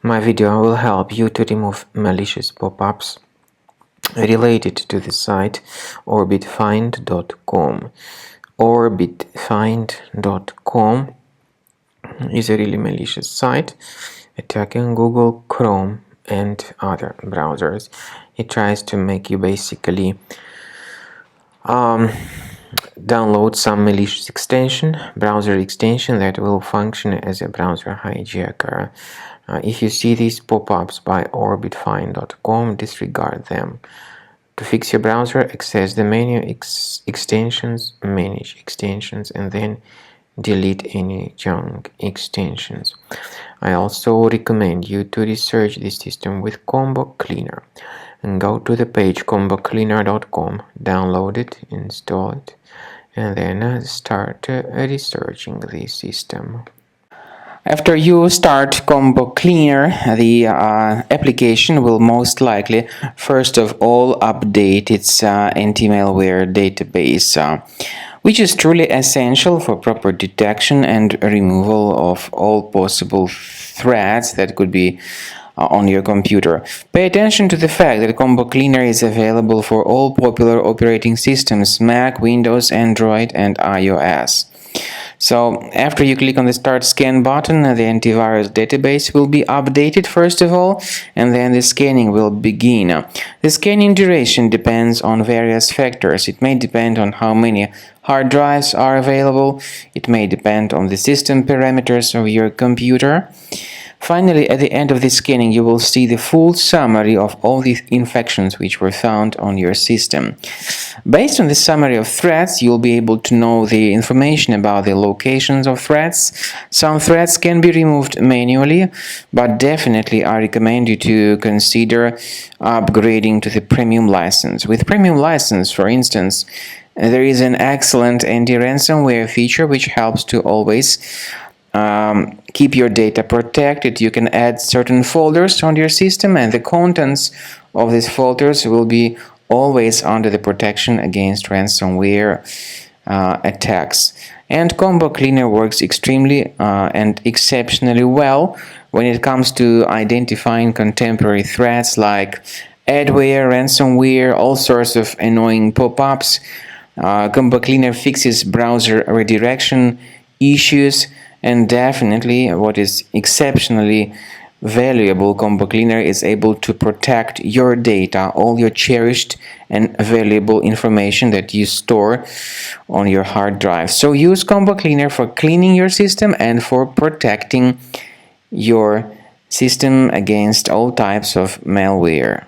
My video will help you to remove malicious pop-ups related to the site orbitfind.com. Orbitfind.com is a really malicious site attacking Google Chrome and other browsers. It tries to make you basically download some malicious browser extension that will function as a browser hijacker. If you see these pop-ups by orbitfind.com, disregard them. To fix your browser, access the menu extensions, manage extensions, and then delete any junk extensions. I also recommend you to research this system with Combo Cleaner. And go to the page combocleaner.com, download it, install it, and then start researching the system. After you start Combo Cleaner, the application will most likely first of all update its anti-malware database, which is truly essential for proper detection and removal of all possible threats that could be on your computer. Pay attention to the fact that Combo Cleaner is available for all popular operating systems: Mac, Windows, Android, and iOS. So after you click on the Start Scan button, the antivirus database will be updated first of all, and then the scanning will begin. The scanning duration depends on various factors. It may depend on how many hard drives are available. It may depend on the system parameters of your computer. Finally, at the end of the scanning, you will see the full summary of all the infections which were found on your system. Based on the summary of threats, you'll be able to know the information about the locations of threats. Some threats can be removed manually, but definitely I recommend you to consider upgrading to the premium license. With premium license, for instance, there is an excellent anti-ransomware feature which helps to always keep your data protected. You can add certain folders on your system, and the contents of these folders will be always under the protection against ransomware attacks. And Combo Cleaner works extremely and exceptionally well when it comes to identifying contemporary threats like adware, ransomware, all sorts of annoying pop-ups. Combo Cleaner fixes browser redirection issues. And definitely, what is exceptionally valuable, Combo Cleaner is able to protect your data, all your cherished and valuable information that you store on your hard drive. So use Combo Cleaner for cleaning your system and for protecting your system against all types of malware.